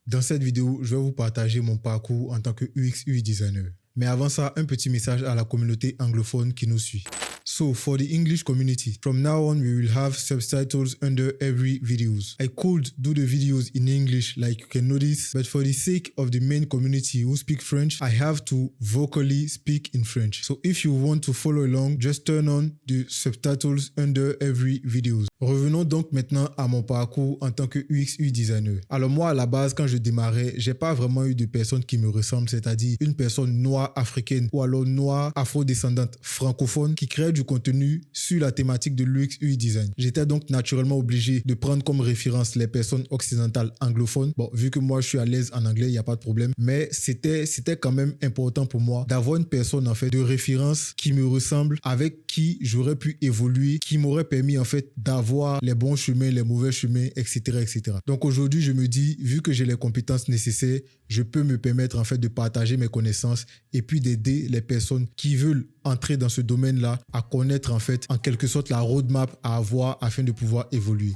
Dans cette vidéo, je vais vous partager mon parcours en tant que UX/UI designer. Mais avant ça, un petit message à la communauté anglophone qui nous suit. So, for the English community, from now on we will have subtitles under every videos. I could do the videos in English like you can notice, but for the sake of the main community who speak French, I have to vocally speak in French. So if you want to follow along, just turn on the subtitles under every videos. Revenons donc maintenant à mon parcours en tant que UX/UI designer. Alors moi, à la base, quand je démarrais, j'ai pas vraiment eu de personne qui me ressemble, c'est-à-dire une personne noire africaine ou alors noire afro-descendante francophone qui crée du contenu sur la thématique de l'UX/UI design. J'étais donc naturellement obligé de prendre comme référence les personnes occidentales anglophones. Bon, vu que moi je suis à l'aise en anglais, il n'y a pas de problème, mais c'était quand même important pour moi d'avoir une personne en fait de référence qui me ressemble, avec qui j'aurais pu évoluer, qui m'aurait permis en fait d'avoir les bons chemins, les mauvais chemins, etc., etc. Donc aujourd'hui, je me dis, vu que j'ai les compétences nécessaires, je peux me permettre en fait de partager mes connaissances et puis d'aider les personnes qui veulent entrer dans ce domaine-là à connaître en fait en quelque sorte la roadmap à avoir afin de pouvoir évoluer.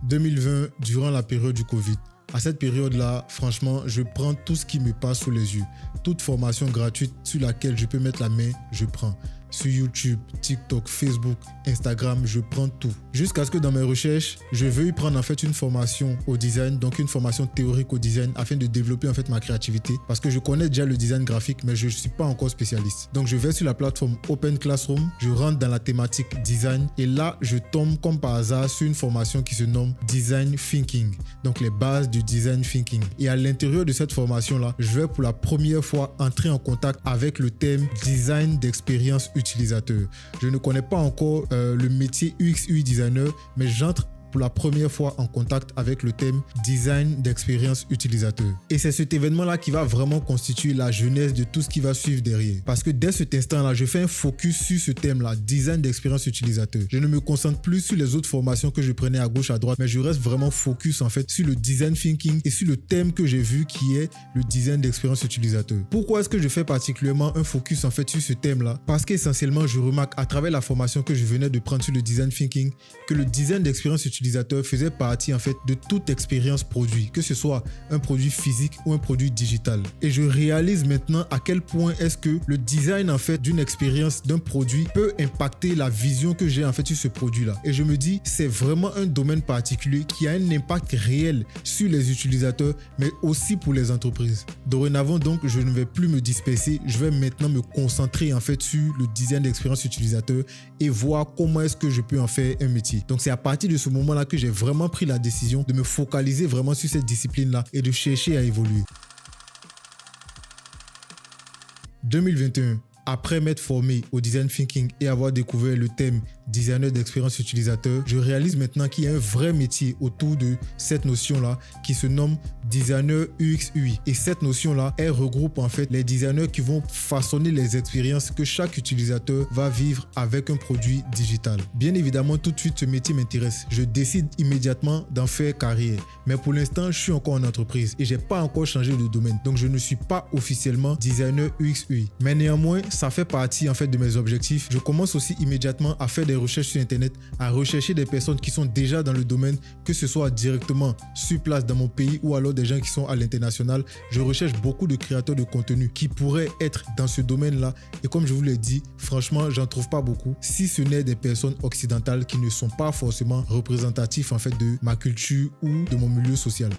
2020, durant la période du Covid. À cette période-là, franchement, je prends tout ce qui me passe sous les yeux. Toute formation gratuite sur laquelle je peux mettre la main, je prends. Sur YouTube, TikTok, Facebook, Instagram, je prends tout. Jusqu'à ce que dans mes recherches, je veuille prendre en fait une formation au design, donc une formation théorique au design afin de développer en fait ma créativité, parce que je connais déjà le design graphique mais je ne suis pas encore spécialiste. Donc je vais sur la plateforme Open Classroom, je rentre dans la thématique design et là je tombe comme par hasard sur une formation qui se nomme Design Thinking, donc les bases du design thinking. Et à l'intérieur de cette formation là, je vais pour la première fois entrer en contact avec le thème design d'expérience utilisateur. Je ne connais pas encore le métier UX/UI designer, mais j'entre pour la première fois en contact avec le thème design d'expérience utilisateur. Et c'est cet événement-là qui va vraiment constituer la genèse de tout ce qui va suivre derrière. Parce que dès cet instant-là, je fais un focus sur ce thème-là, design d'expérience utilisateur. Je ne me concentre plus sur les autres formations que je prenais à gauche, à droite, mais je reste vraiment focus en fait sur le design thinking et sur le thème que j'ai vu qui est le design d'expérience utilisateur. Pourquoi est-ce que je fais particulièrement un focus en fait sur ce thème-là? Parce qu'essentiellement, je remarque à travers la formation que je venais de prendre sur le design thinking que le design d'expérience utilisateur faisait partie en fait de toute expérience produit, que ce soit un produit physique ou un produit digital. Et je réalise maintenant à quel point est-ce que le design en fait d'une expérience, d'un produit peut impacter la vision que j'ai en fait sur ce produit-là. Et je me dis, c'est vraiment un domaine particulier qui a un impact réel sur les utilisateurs, mais aussi pour les entreprises. Dorénavant donc, je ne vais plus me disperser, je vais maintenant me concentrer en fait sur le design d'expérience utilisateur et voir comment est-ce que je peux en faire un métier. Donc c'est à partir de ce moment-là que j'ai vraiment pris la décision de me focaliser vraiment sur cette discipline-là et de chercher à évoluer. 2021. Après m'être formé au design thinking et avoir découvert le thème designer d'expérience utilisateur, je réalise maintenant qu'il y a un vrai métier autour de cette notion-là qui se nomme designer UX/UI. Et cette notion-là, elle regroupe en fait les designers qui vont façonner les expériences que chaque utilisateur va vivre avec un produit digital. Bien évidemment, tout de suite, ce métier m'intéresse. Je décide immédiatement d'en faire carrière. Mais pour l'instant, je suis encore en entreprise et j'ai pas encore changé de domaine. Donc, je ne suis pas officiellement designer UX/UI. Mais néanmoins, ça fait partie en fait de mes objectifs. Je commence aussi immédiatement à faire des recherches sur internet, à rechercher des personnes qui sont déjà dans le domaine, que ce soit directement sur place dans mon pays ou alors des gens qui sont à l'international. Je recherche beaucoup de créateurs de contenu qui pourraient être dans ce domaine-là. Et comme je vous l'ai dit, franchement, j'en trouve pas beaucoup, si ce n'est des personnes occidentales qui ne sont pas forcément représentatifs en fait de ma culture ou de mon milieu social.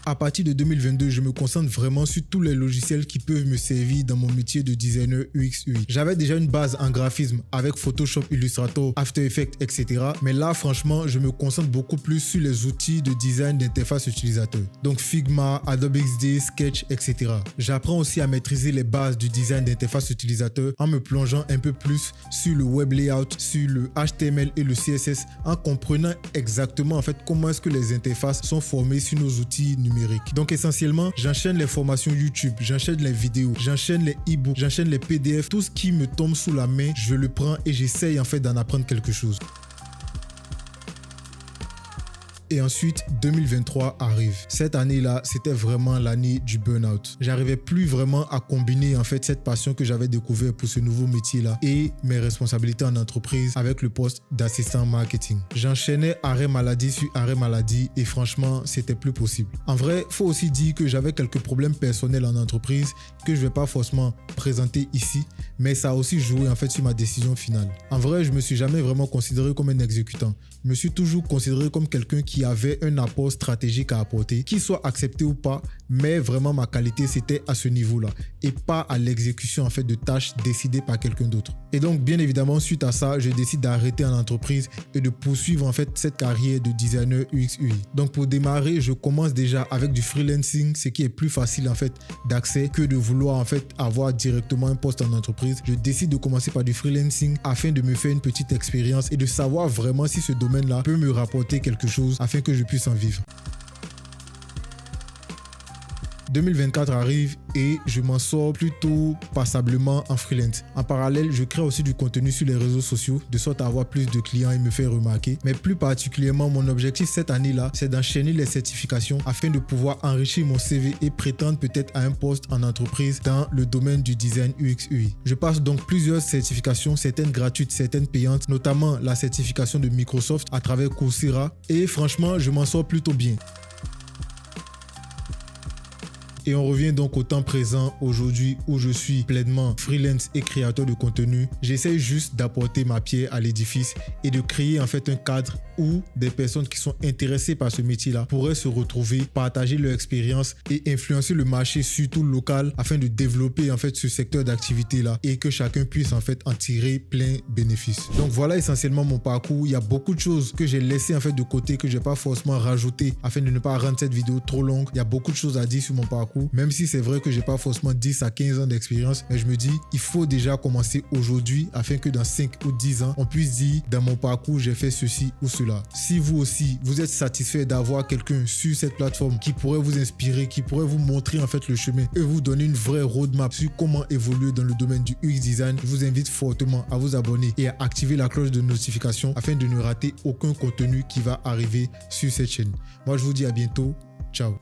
À partir de 2022, je me concentre vraiment sur tous les logiciels qui peuvent me servir dans mon métier de designer UX/UI. J'avais déjà une base en graphisme avec Photoshop, Illustrator, After Effects, etc. Mais là, franchement, je me concentre beaucoup plus sur les outils de design d'interface utilisateur. Donc Figma, Adobe XD, Sketch, etc. J'apprends aussi à maîtriser les bases du design d'interface utilisateur en me plongeant un peu plus sur le web layout, sur le HTML et le CSS, en comprenant exactement en fait comment est-ce que les interfaces sont formées sur nos outils numériques. Donc essentiellement, j'enchaîne les formations YouTube, j'enchaîne les vidéos, j'enchaîne les e-books, j'enchaîne les PDF, tout ce qui me tombe sous la main, je le prends et j'essaye en fait d'en apprendre quelque chose. Et ensuite, 2023 arrive. Cette année-là, c'était vraiment l'année du burn-out. J'arrivais plus vraiment à combiner en fait cette passion que j'avais découvert pour ce nouveau métier-là et mes responsabilités en entreprise avec le poste d'assistant marketing. J'enchaînais arrêt maladie sur arrêt maladie et franchement, c'était plus possible. En vrai, faut aussi dire que j'avais quelques problèmes personnels en entreprise que je vais pas forcément présenter ici, mais ça a aussi joué en fait sur ma décision finale. En vrai, je me suis jamais vraiment considéré comme un exécutant. Je me suis toujours considéré comme quelqu'un qui avait un apport stratégique à apporter, qu'il soit accepté ou pas, mais vraiment ma qualité c'était à ce niveau-là et pas à l'exécution en fait de tâches décidées par quelqu'un d'autre. Et donc bien évidemment suite à ça, je décide d'arrêter en entreprise et de poursuivre en fait cette carrière de designer UX UI. Donc pour démarrer, je commence déjà avec du freelancing, ce qui est plus facile en fait d'accès que de vouloir en fait avoir directement un poste en entreprise. Je décide de commencer par du freelancing afin de me faire une petite expérience et de savoir vraiment si ce domaine-là peut me rapporter quelque chose afin que je puisse en vivre. 2024 arrive et je m'en sors plutôt passablement en freelance. En parallèle, je crée aussi du contenu sur les réseaux sociaux de sorte à avoir plus de clients et me faire remarquer. Mais plus particulièrement, mon objectif cette année-là, c'est d'enchaîner les certifications afin de pouvoir enrichir mon CV et prétendre peut-être à un poste en entreprise dans le domaine du design UX UI. Je passe donc plusieurs certifications, certaines gratuites, certaines payantes, notamment la certification de Microsoft à travers Coursera et franchement, je m'en sors plutôt bien. Et on revient donc au temps présent aujourd'hui où je suis pleinement freelance et créateur de contenu. J'essaie juste d'apporter ma pierre à l'édifice et de créer en fait un cadre où des personnes qui sont intéressées par ce métier-là pourraient se retrouver, partager leur expérience et influencer le marché surtout local afin de développer en fait ce secteur d'activité-là et que chacun puisse en fait en tirer plein bénéfice. Donc voilà essentiellement mon parcours. Il y a beaucoup de choses que j'ai laissées en fait de côté que j'ai pas forcément rajouté afin de ne pas rendre cette vidéo trop longue. Il y a beaucoup de choses à dire sur mon parcours. Même si c'est vrai que j'ai pas forcément 10 à 15 ans d'expérience, mais je me dis, il faut déjà commencer aujourd'hui afin que dans 5 ou 10 ans, on puisse dire, dans mon parcours, j'ai fait ceci ou cela. Si vous aussi, vous êtes satisfait d'avoir quelqu'un sur cette plateforme qui pourrait vous inspirer, qui pourrait vous montrer en fait le chemin et vous donner une vraie roadmap sur comment évoluer dans le domaine du UX design, je vous invite fortement à vous abonner et à activer la cloche de notification afin de ne rater aucun contenu qui va arriver sur cette chaîne. Moi, je vous dis à bientôt. Ciao.